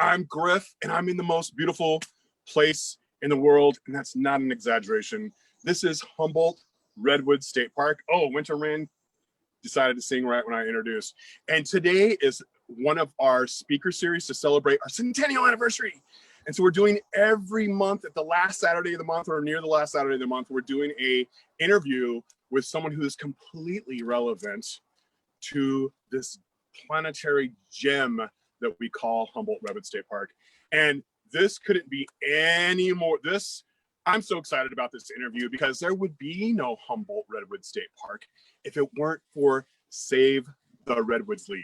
I'm Griff, and I'm in the most beautiful place in the world, and that's not an exaggeration. This is Humboldt Redwoods State Park. Oh, Winter Rain decided to sing right when I introduced. And today is one of our speaker series to celebrate our Centennial anniversary. And so we're doing every month at the last Saturday of the month or near the last Saturday of the month, we're doing a interview with someone who is completely relevant to this planetary gem that we call Humboldt Redwoods State Park. And this couldn't be any more, I'm so excited about this interview because there would be no Humboldt Redwoods State Park if it weren't for Save the Redwoods League.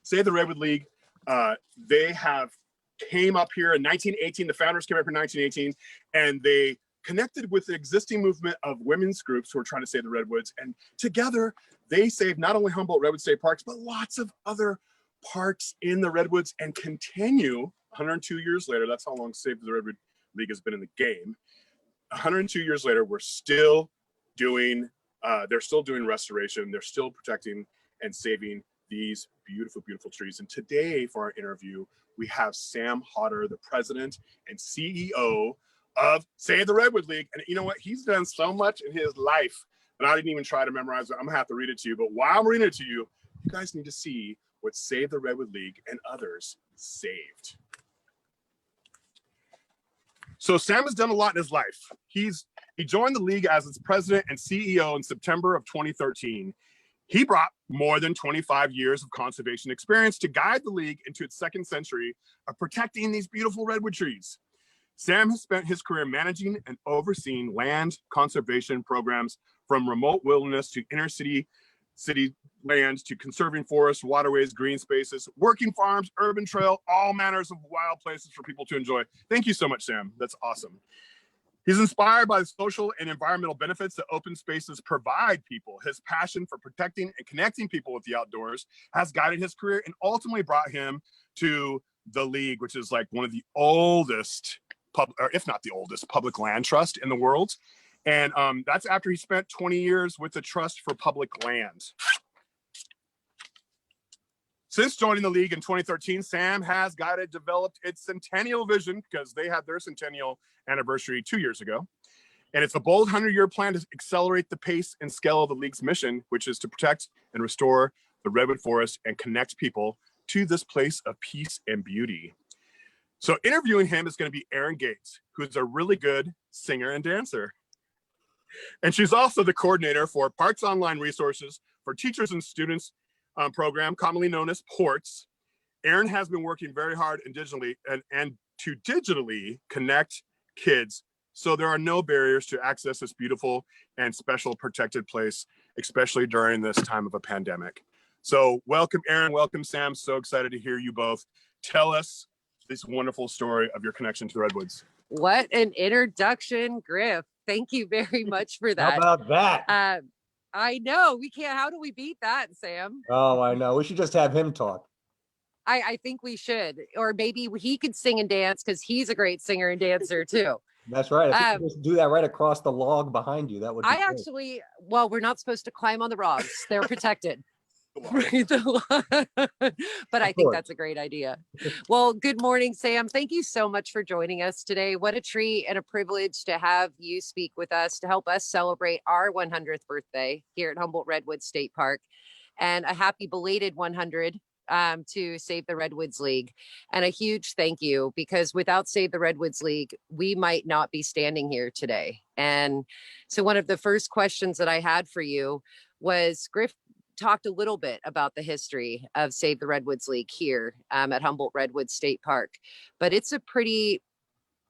Save the Redwood League, they have came up here in 1918. The founders came up in 1918, and they connected with the existing movement of women's groups who are trying to save the redwoods. And together, they saved not only Humboldt Redwood State Parks, but lots of other parks in the redwoods, and continue 102 years later. That's how long Save the Redwood League has been in the game. 102 years later, we're still doing, they're still doing restoration. They're still protecting and saving these beautiful, beautiful trees. And today for our interview, we have Sam Hodder, the president and CEO of Save the Redwood League. And you know what? He's done so much in his life that I didn't even try to memorize it. I'm gonna have to read it to you. But while I'm reading it to you, you guys need to see what Save the Redwood League and others saved. So Sam has done a lot in his life. He joined the league as its president and CEO in September of 2013. He brought more than 25 years of conservation experience to guide the league into its second century of protecting these beautiful redwood trees. Sam has spent his career managing and overseeing land conservation programs from remote wilderness to inner city lands to conserving forests, waterways, green spaces, working farms, urban trail, all manners of wild places for people to enjoy. Thank you so much, Sam. That's awesome. He's inspired by the social and environmental benefits that open spaces provide people. His passion for protecting and connecting people with the outdoors has guided his career and ultimately brought him to the league, which is like one of the oldest, or if not the oldest, public land trust in the world. And that's after he spent 20 years with the Trust for Public Land. Since joining the league in 2013, Sam has developed its Centennial vision, because they had their Centennial anniversary 2 years ago. And it's a bold 100-year plan to accelerate the pace and scale of the league's mission, which is to protect and restore the redwood forest and connect people to this place of peace and beauty. So interviewing him is going to be Erin Gates, who's a really good singer and dancer. And she's also the coordinator for Parks Online Resources for Teachers and Students program, commonly known as PORTS. Erin has been working very hard and to digitally connect kids so there are no barriers to access this beautiful and special protected place, especially during this time of a pandemic. So welcome, Erin, welcome, Sam. So excited to hear you both. Tell us this wonderful story of your connection to the redwoods. What an introduction, Griff. Thank you very much for that. How about that? I know we can't. How do we beat that, Sam? Oh, I know. We should just have him talk. I think we should, or maybe he could sing and dance because he's a great singer and dancer too. That's right. I think just do that right across the log behind you. That would be great. Actually, well, we're not supposed to climb on the logs. They're protected. But I think that's a great idea. Well, good morning, Sam. Thank you so much for joining us today. What a treat and a privilege to have you speak with us to help us celebrate our 100th birthday here at Humboldt Redwoods State Park, and a happy belated 100 to Save the Redwoods League. And a huge thank you, because without Save the Redwoods League, we might not be standing here today. And so one of the first questions that I had for you was, Griff talked a little bit about the history of Save the Redwoods League here at Humboldt Redwoods State Park, but it's a pretty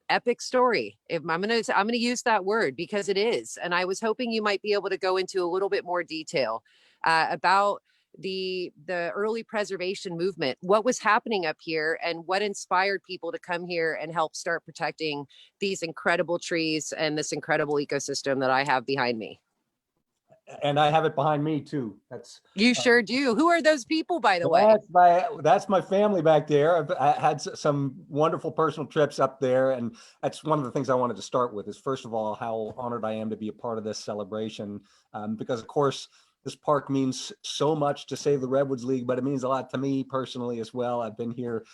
epic story. If I'm gonna use that word, because it is. And I was hoping you might be able to go into a little bit more detail about the early preservation movement, what was happening up here, and what inspired people to come here and help start protecting these incredible trees and this incredible ecosystem that I have behind me. And I have it behind me too. You sure do. Who are those people, by the way? That's my family back there. I had some wonderful personal trips up there, and that's one of the things I wanted to start with. Is first of all how honored I am to be a part of this celebration, because of course This park means so much to Save the Redwoods League, but it means a lot to me personally as well. I've been here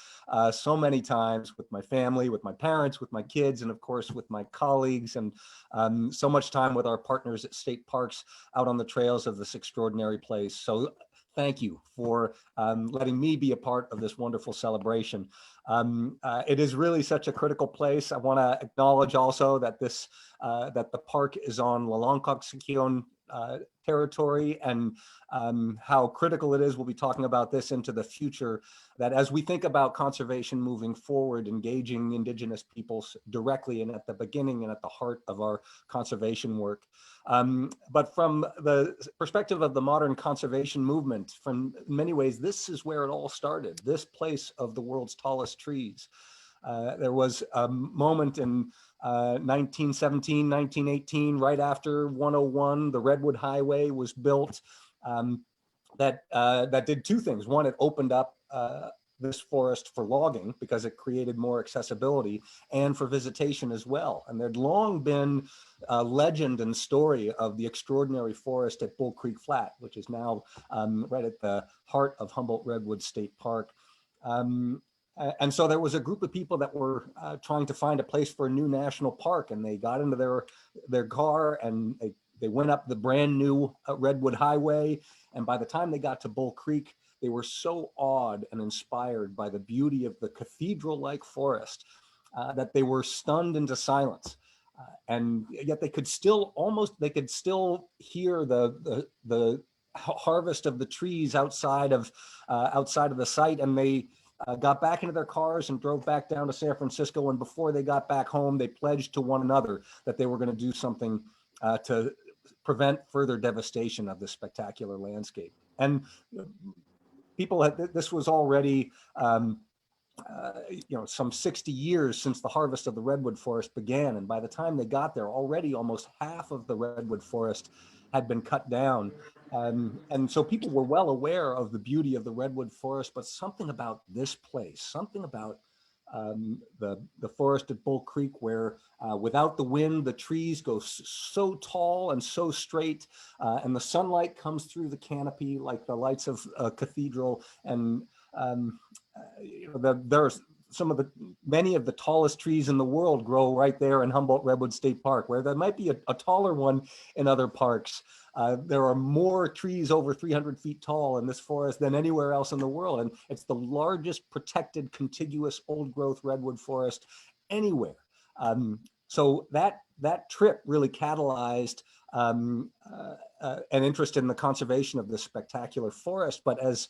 so many times with my family, with my parents, with my kids, and of course with my colleagues, and so much time with our partners at state parks out on the trails of this extraordinary place. So thank you for letting me be a part of this wonderful celebration. It is really such a critical place. I want to acknowledge also that that the park is on Loloncoxiquion territory, and how critical it is. We'll be talking about this into the future, that as we think about conservation moving forward, engaging Indigenous peoples directly and at the beginning and at the heart of our conservation work. But from the perspective of the modern conservation movement, from many ways, this is where it all started, this place of the world's tallest trees. There was a moment in 1917, 1918, right after 101, the Redwood Highway was built, that did two things. One, it opened up this forest for logging because it created more accessibility, and for visitation as well. And there'd long been a legend and story of the extraordinary forest at Bull Creek Flat, which is now right at the heart of Humboldt Redwoods State Park. And so there was a group of people that were trying to find a place for a new national park, and they got into their car and they went up the brand new Redwood Highway. And by the time they got to Bull Creek, they were so awed and inspired by the beauty of the cathedral-like forest that they were stunned into silence. And yet they could still hear the harvest of the trees outside of the site. And they got back into their cars and drove back down to San Francisco. And before they got back home, they pledged to one another that they were going to do something to prevent further devastation of this spectacular landscape. And people this was already, some 60 years since the harvest of the redwood forest began. And by the time they got there, already almost half of the redwood forest had been cut down. And so people were well aware of the beauty of the redwood forest, but something about this place, something about the forest at Bull Creek, where without the wind, the trees go so tall and so straight, and the sunlight comes through the canopy like the lights of a cathedral. And there's many of the tallest trees in the world grow right there in Humboldt Redwoods State Park, where there might be a taller one in other parks. There are more trees over 300 feet tall in this forest than anywhere else in the world. And it's the largest protected contiguous old growth redwood forest anywhere. So that trip really catalyzed an interest in the conservation of this spectacular forest. But as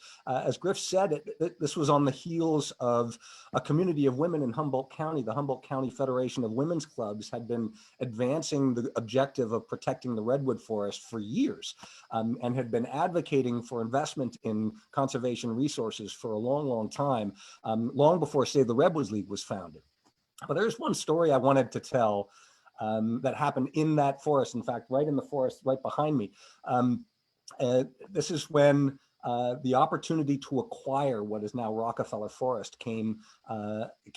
Griff said, this was on the heels of a community of women in Humboldt County. The Humboldt County Federation of Women's Clubs had been advancing the objective of protecting the redwood forest for years, and had been advocating for investment in conservation resources for a long, long time, long before Save the Redwoods League was founded. But there's one story I wanted to tell that happened in that forest. In fact, right in the forest, right behind me. This is when the opportunity to acquire what is now Rockefeller Forest came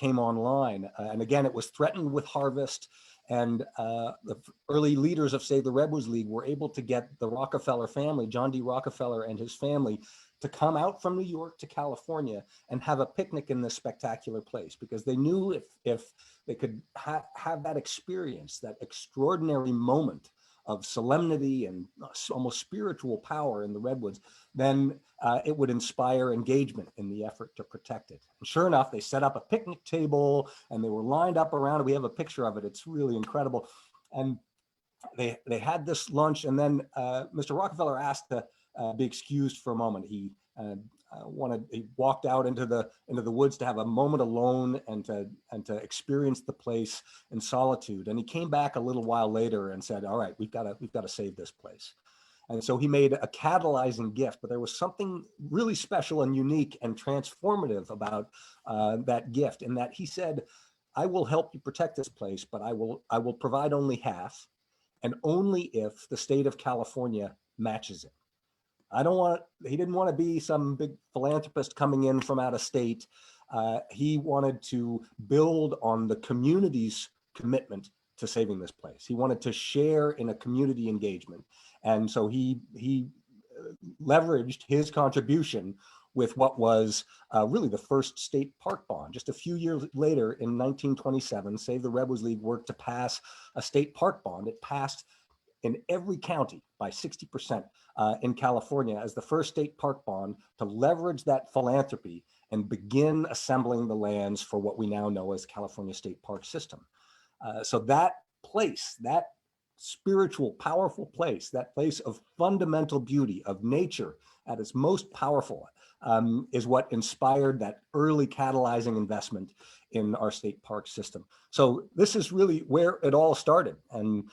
online. And again, it was threatened with harvest. And the early leaders of Save the Redwoods League were able to get the Rockefeller family, John D. Rockefeller and his family, to come out from New York to California and have a picnic in this spectacular place, because they knew if they could have that experience, that extraordinary moment of solemnity and almost spiritual power in the redwoods, then it would inspire engagement in the effort to protect it. And sure enough, they set up a picnic table and they were lined up around it. We have a picture of it. It's really incredible. And they had this lunch, and then Mr. Rockefeller asked to be excused for a moment. He walked out into the woods to have a moment alone and to experience the place in solitude. And he came back a little while later and said, "All right, we've got to save this place." And so he made a catalyzing gift, but there was something really special and unique and transformative about that gift, in that he said, "I will help you protect this place, but I will provide only half, and only if the state of California matches it." He didn't want to be some big philanthropist coming in from out of state. He wanted to build on the community's commitment to saving this place. He wanted to share in a community engagement. And so he leveraged his contribution with what was really the first state park bond. Just a few years later, in 1927, Save the Redwoods League worked to pass a state park bond. It passed in every county by 60% in California as the first state park bond to leverage that philanthropy and begin assembling the lands for what we now know as California State Park System. So that place, that spiritual, powerful place, that place of fundamental beauty, of nature at its most powerful, is what inspired that early catalyzing investment in our state park system. So this is really where it all started. And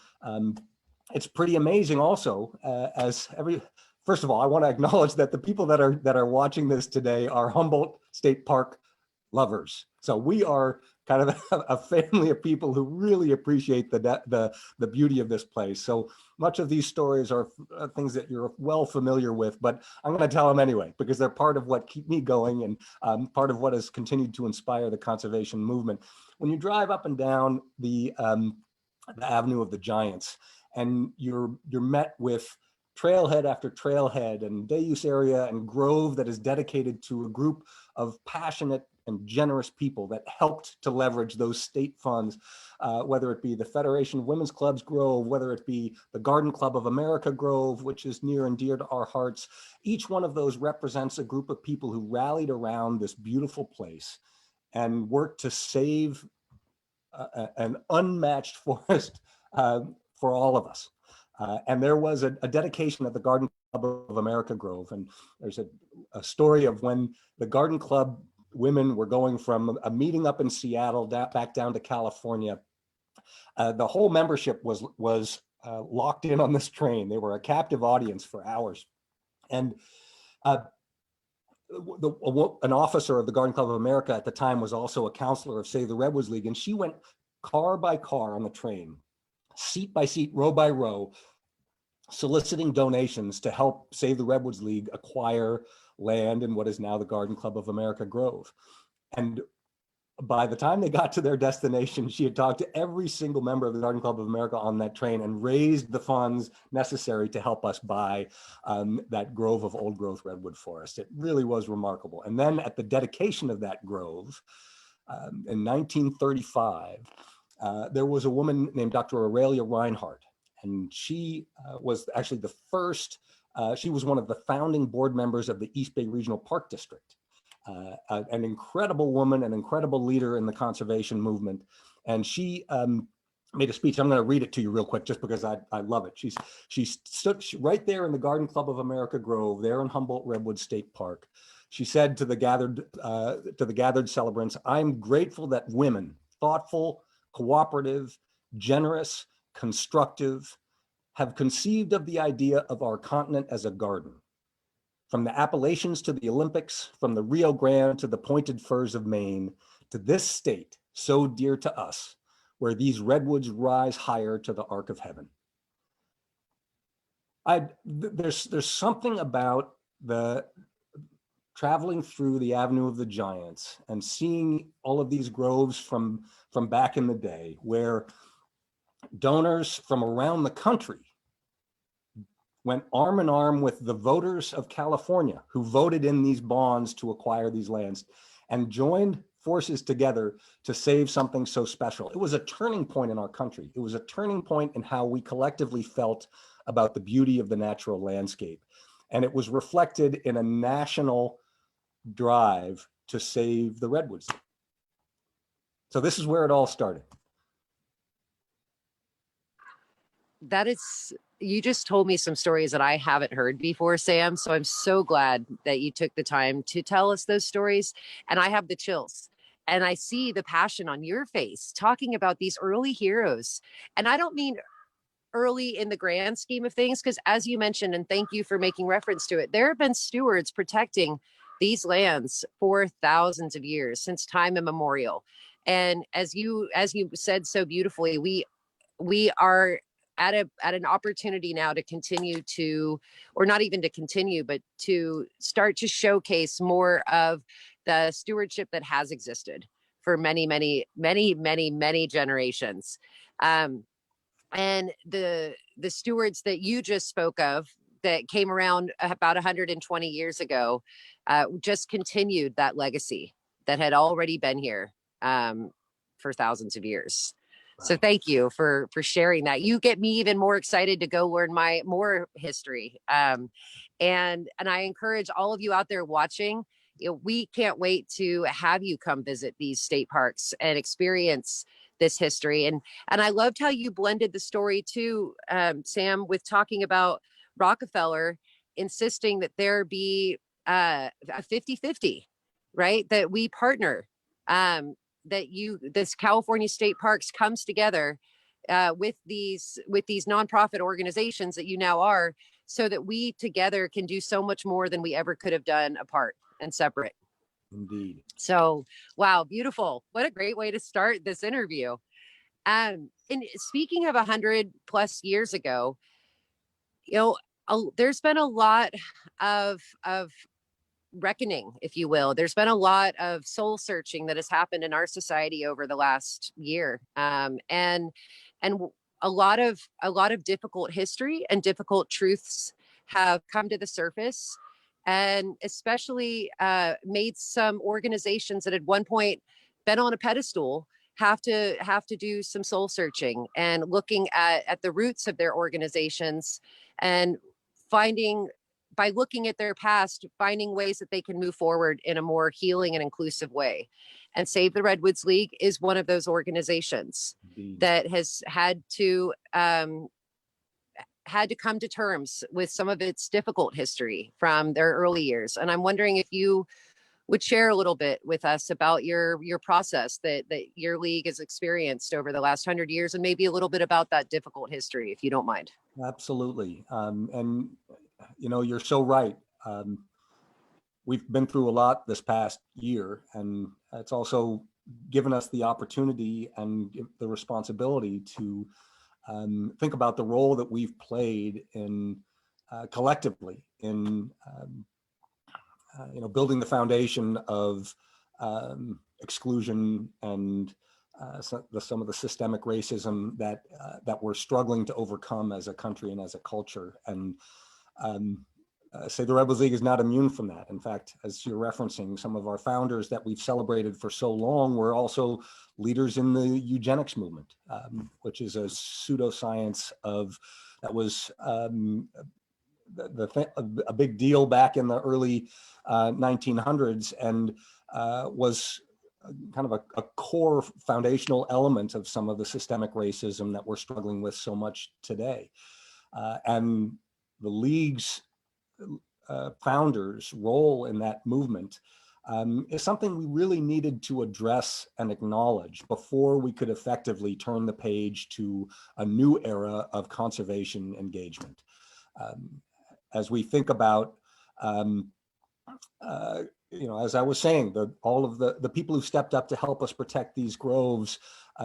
it's pretty amazing also, first of all, I want to acknowledge that the people that are watching this today are Humboldt State Park lovers. So we are kind of a family of people who really appreciate the beauty of this place. So much of these stories are things that you're well familiar with, but I'm going to tell them anyway, because they're part of what keep me going and part of what has continued to inspire the conservation movement. When you drive up and down the Avenue of the Giants, and you're met with trailhead after trailhead and day use area and grove that is dedicated to a group of passionate and generous people that helped to leverage those state funds, whether it be the Federation of Women's Clubs Grove, whether it be the Garden Club of America Grove, which is near and dear to our hearts. Each one of those represents a group of people who rallied around this beautiful place and worked to save an unmatched forest for all of us. And there was a dedication at the Garden Club of America Grove. And there's a story of when the Garden Club women were going from a meeting up in Seattle back down to California. The whole membership was locked in on this train. They were a captive audience for hours. And an officer of the Garden Club of America at the time was also a counselor of Save the Redwoods League. And she went car by car on the train, seat by seat, row by row, soliciting donations to help Save the Redwoods League acquire land in what is now the Garden Club of America Grove. And by the time they got to their destination, she had talked to every single member of the Garden Club of America on that train and raised the funds necessary to help us buy that grove of old growth redwood forest. It really was remarkable. And then at the dedication of that grove in 1935, there was a woman named Dr. Aurelia Reinhardt, and she was actually the first, she was one of the founding board members of the East Bay Regional Park District. An incredible woman, an incredible leader in the conservation movement. And she made a speech. I'm going to read it to you real quick just because I love it. She stood right there in the Garden Club of America Grove, there in Humboldt Redwoods State Park. She said to the gathered celebrants, "I'm grateful that women, thoughtful, cooperative, generous, constructive, have conceived of the idea of our continent as a garden. From the Appalachians to the Olympics, from the Rio Grande to the pointed firs of Maine, to this state so dear to us, where these redwoods rise higher to the arc of heaven." There's something about the traveling through the Avenue of the Giants and seeing all of these groves from back in the day, where donors from around the country went arm in arm with the voters of California who voted in these bonds to acquire these lands and joined forces together to save something so special. It was a turning point in our country. It was a turning point in how we collectively felt about the beauty of the natural landscape. And it was reflected in a national drive to save the redwoods. So this is where it all started. That is, you just told me some stories that I haven't heard before, Sam. So I'm so glad that you took the time to tell us those stories. And I have the chills. And I see the passion on your face talking about these early heroes. And I don't mean early in the grand scheme of things, because as you mentioned, and thank you for making reference to it, there have been stewards protecting these lands for thousands of years, since time immemorial. And as you said so beautifully, we are at an opportunity now to continue to, or not even to continue, but to start to showcase more of the stewardship that has existed for many, many, many, many, many generations. And the stewards that you just spoke of, that came around about 120 years ago just continued that legacy that had already been here for thousands of years. So thank you for sharing that. You get me even more excited to go learn more history. And I encourage all of you out there watching, we can't wait to have you come visit these state parks and experience this history. And I loved how you blended the story too, Sam, with talking about Rockefeller insisting that there be a 50-50, right? That we partner, this California State Parks comes together with these nonprofit organizations that you now are, so that we together can do so much more than we ever could have done apart and separate. Indeed. So, wow, beautiful. What a great way to start this interview. And speaking of 100+ years ago, there's been a lot of reckoning, if you will. There's been a lot of soul searching that has happened in our society over the last year, and a lot of difficult history and difficult truths have come to the surface, and especially made some organizations that at one point been on a pedestal have to do some soul searching and looking at the roots of their organizations, and by looking at their past, finding ways that they can move forward in a more healing and inclusive way. And Save the Redwoods League is one of those organizations that has had to come to terms with some of its difficult history from their early years. And I'm wondering if you would share a little bit with us about your process that your league has experienced over the last 100 years, and maybe a little bit about that difficult history, if you don't mind. Absolutely. And you're so right. We've been through a lot this past year, and it's also given us the opportunity and the responsibility to think about the role that we've played in collectively in building the foundation of exclusion and some of the systemic racism that we're struggling to overcome as a country and as a culture. And Save the Redwoods League is not immune from that. In fact, as you're referencing, some of our founders that we've celebrated for so long were also leaders in the eugenics movement, which is a pseudoscience that was a big deal back in the early 1900s, and was kind of a core foundational element of some of the systemic racism that we're struggling with so much today. And the League's founders' role in that movement is something we really needed to address and acknowledge before we could effectively turn the page to a new era of conservation engagement. As we think about, as I was saying, all of the people who stepped up to help us protect these groves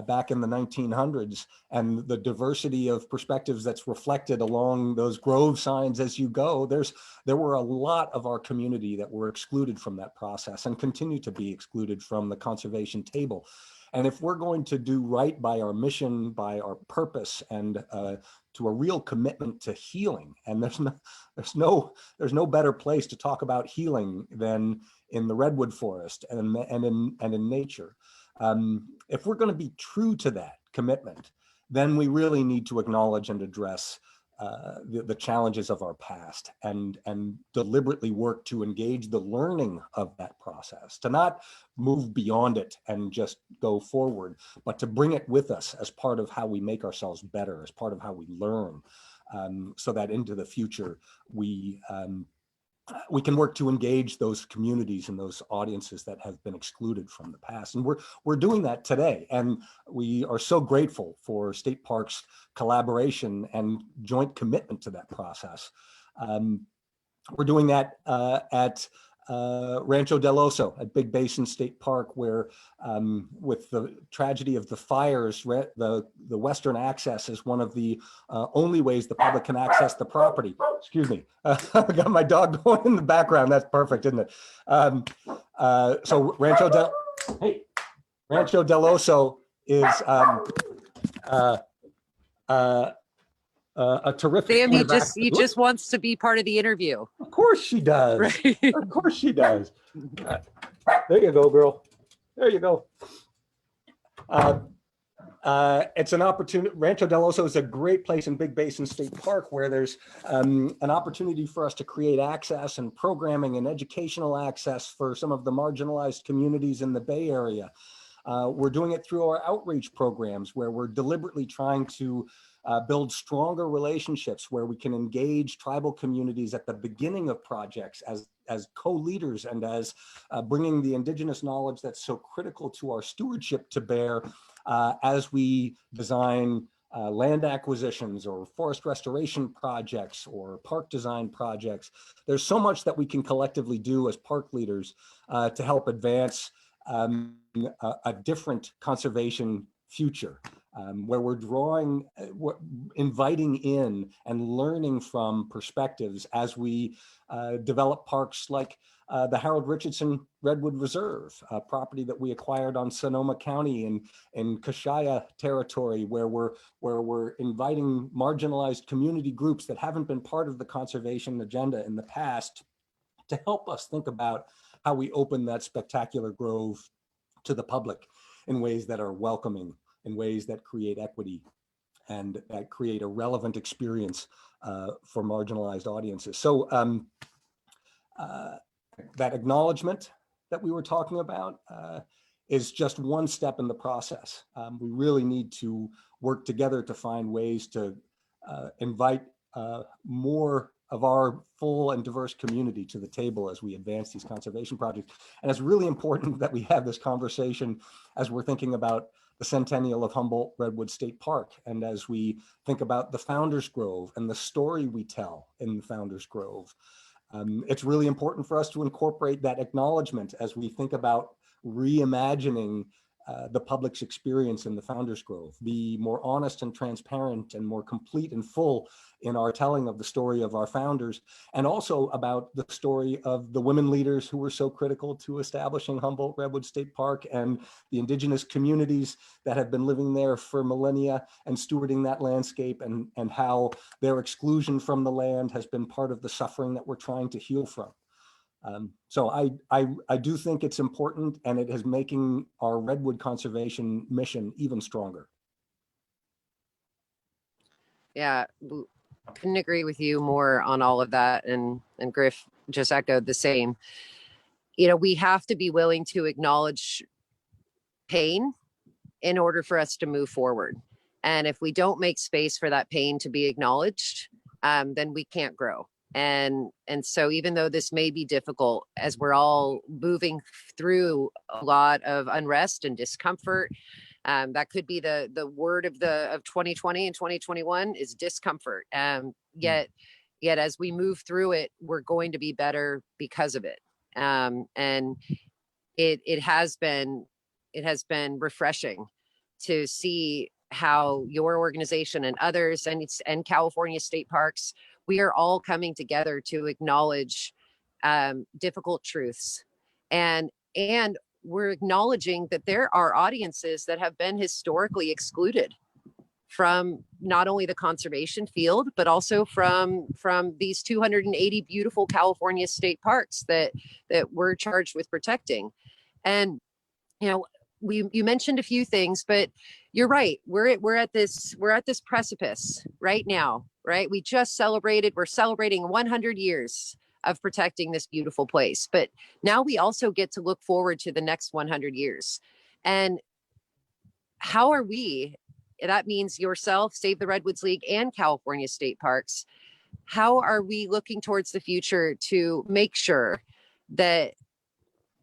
back in the 1900s, and the diversity of perspectives that's reflected along those grove signs as you go, there were a lot of our community that were excluded from that process and continue to be excluded from the conservation table. And if we're going to do right by our mission, by our purpose, and to a real commitment to healing, and there's no better place to talk about healing than in the redwood forest and in nature. If we're going to be true to that commitment, then we really need to acknowledge and address the challenges of our past, and deliberately work to engage the learning of that process, to not move beyond it and just go forward, but to bring it with us as part of how we make ourselves better, as part of how we learn, so that into the future we can work to engage those communities and those audiences that have been excluded from the past. And we're doing that today. And we are so grateful for State Park's collaboration and joint commitment to that process. We're doing that at Rancho del Oso at Big Basin State Park, where with the tragedy of the fires, the western access is one of the only ways the public can access the property. Excuse me, I got my dog going in the background. That's perfect, isn't it? So Rancho del Oso is a terrific. Sam, he just wants to be part of the interview. Of course she does. Right. Of course she does. There you go, girl. There you go. It's an opportunity. Rancho del Oso is a great place in Big Basin State Park where there's an opportunity for us to create access and programming and educational access for some of the marginalized communities in the Bay Area. We're doing it through our outreach programs where we're deliberately trying to build stronger relationships where we can engage tribal communities at the beginning of projects as co-leaders and as bringing the indigenous knowledge that's so critical to our stewardship to bear as we design land acquisitions or forest restoration projects or park design projects. There's so much that we can collectively do as park leaders to help advance a different conservation future. Where we're inviting in and learning from perspectives as we develop parks like the Harold Richardson Redwood Reserve, a property that we acquired on Sonoma County in Kashaya territory, where we're inviting marginalized community groups that haven't been part of the conservation agenda in the past to help us think about how we open that spectacular grove to the public in ways that are welcoming, in ways that create equity and that create a relevant experience for marginalized audiences. So that acknowledgement that we were talking about is just one step in the process. We really need to work together to find ways to invite more of our full and diverse community to the table as we advance these conservation projects. And it's really important that we have this conversation as we're thinking about the Centennial of Humboldt Redwoods State Park, and as we think about the Founders Grove and the story we tell in the Founders Grove. It's really important for us to incorporate that acknowledgement as we think about reimagining the public's experience in the Founders Grove, be more honest and transparent and more complete and full in our telling of the story of our founders, and also about the story of the women leaders who were so critical to establishing Humboldt Redwoods State Park and the indigenous communities that have been living there for millennia and stewarding that landscape, and how their exclusion from the land has been part of the suffering that we're trying to heal from. So I do think it's important, and it is making our redwood conservation mission even stronger. Yeah, couldn't agree with you more on all of that. And Griff just echoed the same. You know, we have to be willing to acknowledge pain in order for us to move forward. And if we don't make space for that pain to be acknowledged, then we can't grow. And so even though this may be difficult, as we're all moving through a lot of unrest and discomfort, that could be the word of 2020 and 2021 is discomfort. Yet as we move through it, we're going to be better because of it. And it has been refreshing to see how your organization and others and California state parks, we are all coming together to acknowledge difficult truths, and we're acknowledging that there are audiences that have been historically excluded from not only the conservation field, but also from these 280 beautiful California state parks that we're charged with protecting. And you know, you mentioned a few things, but you're right. We're at this precipice right now, right? We're celebrating 100 years of protecting this beautiful place, but now we also get to look forward to the next 100 years. And how are we, that means yourself, Save the Redwoods League, and California State Parks, how are we looking towards the future to make sure that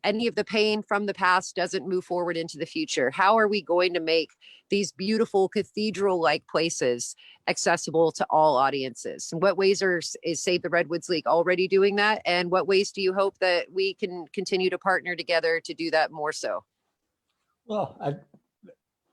any of the pain from the past doesn't move forward into the future? How are we going to make these beautiful cathedral-like places accessible to all audiences? In what ways is Save the Redwoods League already doing that? And what ways do you hope that we can continue to partner together to do that more so? Well,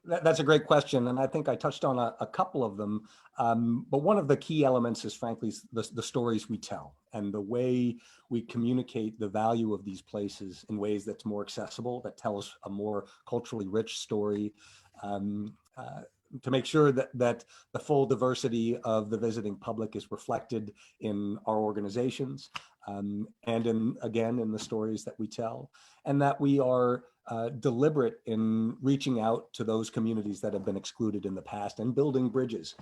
that's a great question, and I think I touched on a couple of them. But one of the key elements is, frankly, the stories we tell and the way we communicate the value of these places in ways that's more accessible, that tell us a more culturally rich story. to make sure that the full diversity of the visiting public is reflected in our organizations, and again in the stories that we tell, and that we are deliberate in reaching out to those communities that have been excluded in the past and building bridges.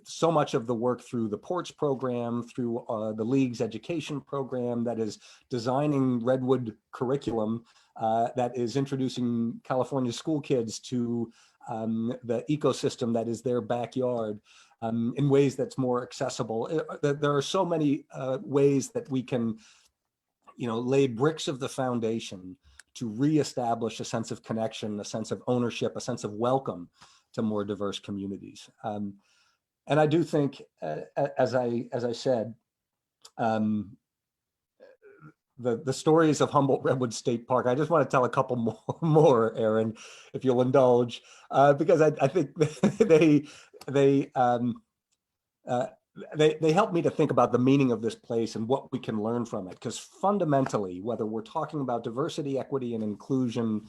So much of the work through the Porch program, through the League's education program that is designing Redwood curriculum, that is introducing California school kids to the ecosystem that is their backyard in ways that's more accessible. There are so many ways that we can, lay bricks of the foundation to reestablish a sense of connection, a sense of ownership, a sense of welcome to more diverse communities. And I do think, as I said, the stories of Humboldt Redwoods State Park, I just want to tell a couple more, Aaron, if you'll indulge, because I think they help me to think about the meaning of this place and what we can learn from it. Because fundamentally, whether we're talking about diversity, equity, and inclusion,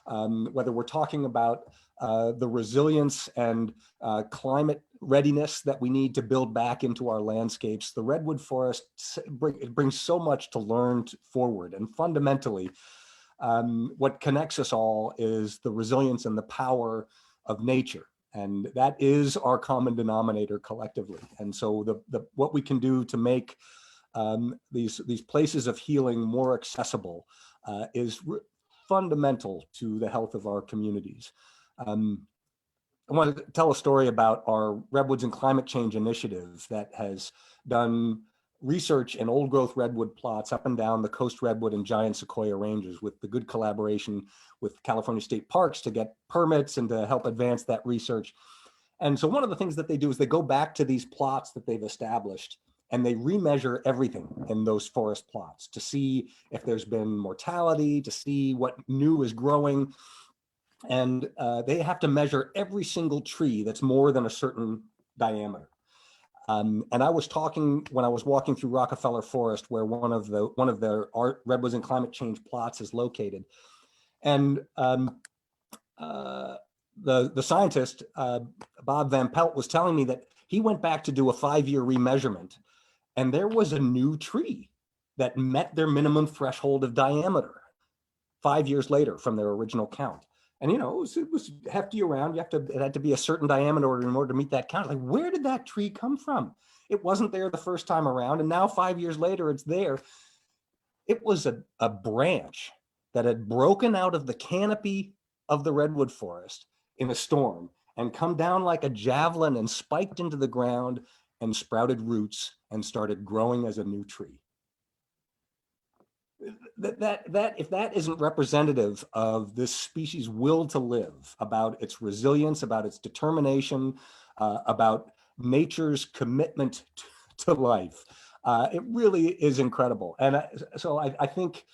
whether we're talking about the resilience and climate readiness that we need to build back into our landscapes, the redwood forest brings so much to learn forward. And fundamentally, what connects us all is the resilience and the power of nature. And that is our common denominator collectively. And so what we can do to make these places of healing more accessible is fundamental to the health of our communities. I want to tell a story about our Redwoods and Climate Change Initiative that has done research in old growth redwood plots up and down the coast redwood and giant sequoia ranges, with the good collaboration with California State Parks to get permits and to help advance that research. And so one of the things that they do is they go back to these plots that they've established and they remeasure everything in those forest plots to see if there's been mortality, to see what new is growing. And they have to measure every single tree that's more than a certain diameter. And I was talking when I was walking through Rockefeller Forest, where one of their Redwoods and Climate Change plots is located. And the scientist, Bob Van Pelt, was telling me that he went back to do a 5-year remeasurement, and there was a new tree that met their minimum threshold of diameter 5 years later from their original count. And it was hefty around. It had to be a certain diameter in order to meet that count. Like, where did that tree come from? It wasn't there the first time around, and now 5 years later, it's there. It was a branch that had broken out of the canopy of the redwood forest in a storm and come down like a javelin and spiked into the ground and sprouted roots and started growing as a new tree. That if that isn't representative of this species' will to live, about its resilience, about its determination, about nature's commitment to life, it really is incredible. And so I think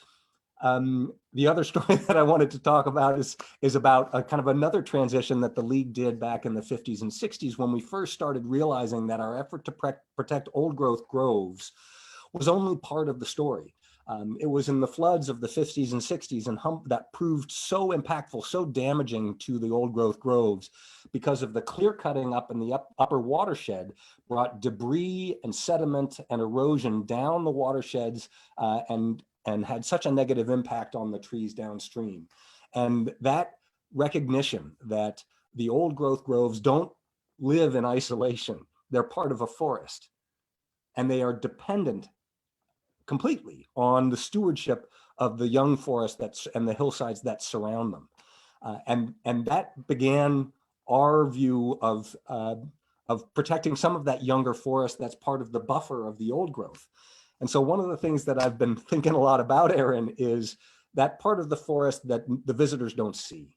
the other story that I wanted to talk about is about a kind of another transition that the League did back in the 50s and 60s, when we first started realizing that our effort to protect old growth groves was only part of the story. It was in the floods of the 50s and 60s and that proved so impactful, so damaging to the old growth groves, because of the clear cutting up in the upper watershed brought debris and sediment and erosion down the watersheds and had such a negative impact on the trees downstream. And that recognition that the old growth groves don't live in isolation, they're part of a forest, and they are dependent completely on the stewardship of the young forest and the hillsides that surround them. And that began our view of protecting some of that younger forest that's part of the buffer of the old growth. And so one of the things that I've been thinking a lot about, Aaron, is that part of the forest that the visitors don't see.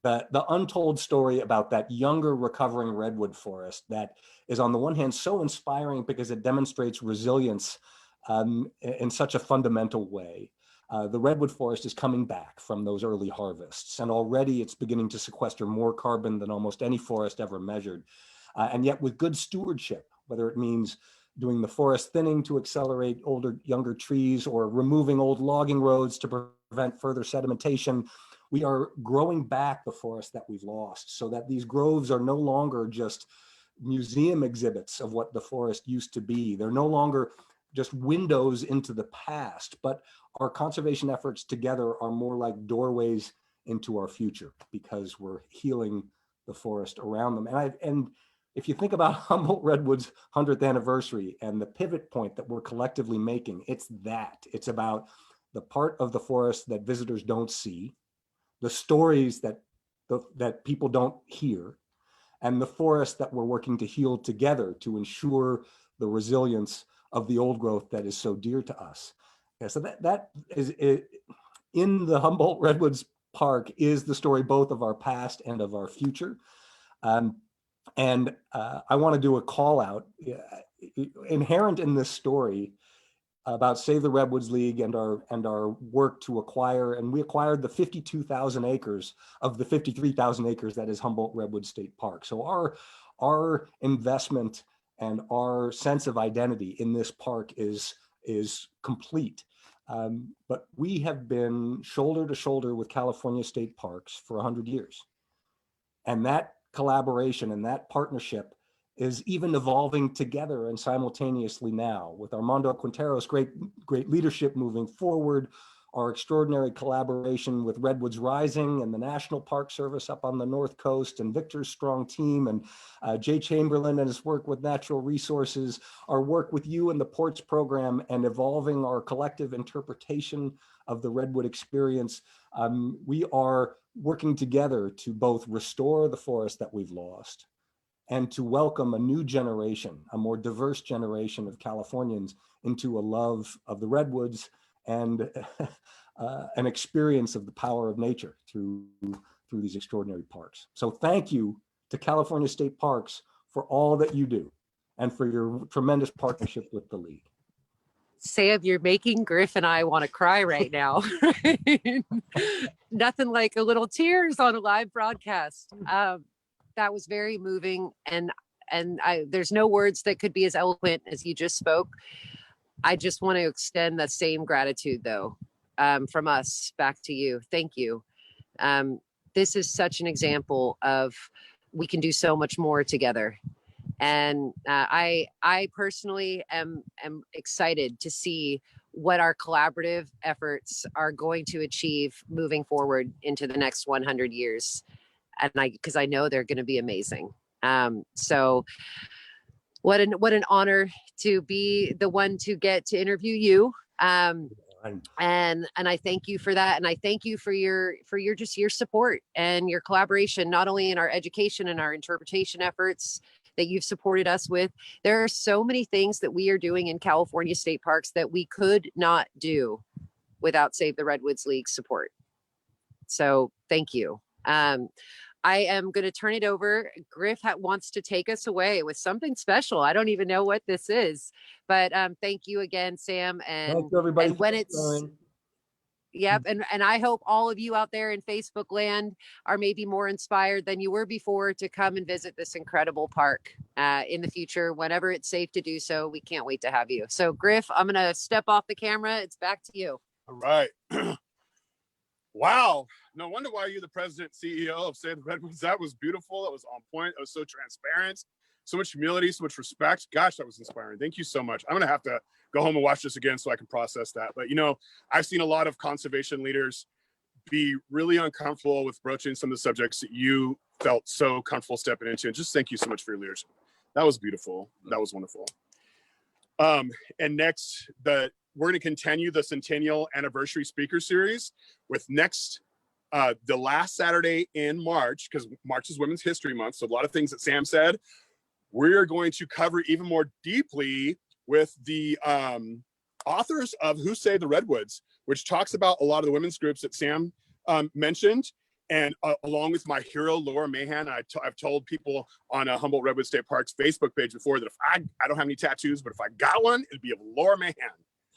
The untold story about that younger recovering redwood forest that is, on the one hand, so inspiring because it demonstrates resilience in such a fundamental way. The redwood forest is coming back from those early harvests, and already it's beginning to sequester more carbon than almost any forest ever measured. And yet with good stewardship, whether it means doing the forest thinning to accelerate younger trees, or removing old logging roads to prevent further sedimentation, we are growing back the forest that we've lost, so that these groves are no longer just museum exhibits of what the forest used to be. They're no longer just windows into the past, but our conservation efforts together are more like doorways into our future, because we're healing the forest around them. And if you think about Humboldt Redwood's 100th anniversary and the pivot point that we're collectively making, it's about the part of the forest that visitors don't see, the stories that people don't hear, and the forest that we're working to heal together to ensure the resilience of the old growth that is so dear to us. Yeah, so that is it, in the Humboldt Redwoods Park is the story both of our past and of our future. I want to do a call out. Inherent in this story about Save the Redwoods League and our work to acquire, and we acquired the 52,000 acres of the 53,000 acres that is Humboldt Redwoods State Park. So our investment and our sense of identity in this park is complete. But we have been shoulder to shoulder with California state parks for 100 years. And that collaboration and that partnership is even evolving together and simultaneously now, with Armando Quintero's great leadership moving forward, our extraordinary collaboration with Redwoods Rising and the National Park Service up on the North Coast, and Victor's strong team, and Jay Chamberlain and his work with Natural Resources, our work with you and the Ports Program, and evolving our collective interpretation of the Redwood experience. We are working together to both restore the forest that we've lost and to welcome a new generation, a more diverse generation of Californians into a love of the Redwoods and an experience of the power of nature through these extraordinary parks. So thank you to California State Parks for all that you do and for your tremendous partnership with the League. Sam, you're making Griff and I want to cry right now. Nothing like a little tears on a live broadcast. That was very moving, and there's no words that could be as eloquent as you just spoke. I just want to extend that same gratitude, though, from us back to you. Thank you. This is such an example of we can do so much more together. And I personally am excited to see what our collaborative efforts are going to achieve moving forward into the next 100 years. And because I know they're going to be amazing. So what an honor to be the one to get to interview you. And I thank you for that. And I thank you for your support and your collaboration, not only in our education and our interpretation efforts that you've supported us with. There are so many things that we are doing in California state parks that we could not do without Save the Redwoods League support. So thank you. I am going to turn it over. Griff wants to take us away with something special. I don't even know what this is, but thank you again, Sam. And, thank you, everybody, and when it's, yep. And I hope all of you out there in Facebook land are maybe more inspired than you were before to come and visit this incredible park in the future, whenever it's safe to do so. We can't wait to have you. So Griff, I'm going to step off the camera. It's back to you. All right. Wow. No wonder why you're the president CEO of Save the Redwoods. That was beautiful. That was on point. It was so transparent. So much humility, so much respect. Gosh, that was inspiring. Thank you so much. I'm going to have to go home and watch this again so I can process that. But, I've seen a lot of conservation leaders be really uncomfortable with broaching some of the subjects that you felt so comfortable stepping into. And just thank you so much for your leadership. That was beautiful. That was wonderful. And next, we're going to continue the Centennial Anniversary Speaker Series with the last Saturday in March, because March is Women's History Month. So a lot of things that Sam said, we're going to cover even more deeply with the authors of Who Saved the Redwoods, which talks about a lot of the women's groups that Sam mentioned. And along with my hero, Laura Mahan, I've told people on Humboldt Redwoods State Park's Facebook page before that if I don't have any tattoos, but if I got one, it'd be of Laura Mahan.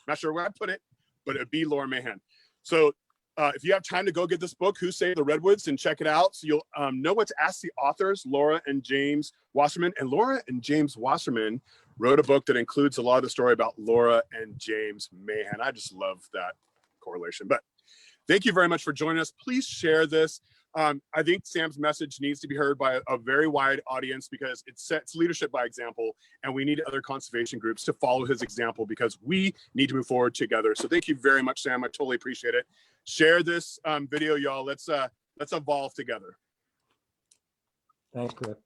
Not sure where I'd put it, but it'd be Laura Mahan. So if you have time to go get this book, Who Saved the Redwoods, and check it out, so you'll know what to ask the authors, Laura and James Wasserman. And Laura and James Wasserman wrote a book that includes a lot of the story about Laura and James Mahan. I just love that correlation. But Thank you very much for joining us. Please share this. I think Sam's message needs to be heard by a very wide audience because it sets leadership by example, and we need other conservation groups to follow his example because we need to move forward together. So thank you very much, Sam. I totally appreciate it. Share this video, y'all. Let's evolve together. Thanks, Chris.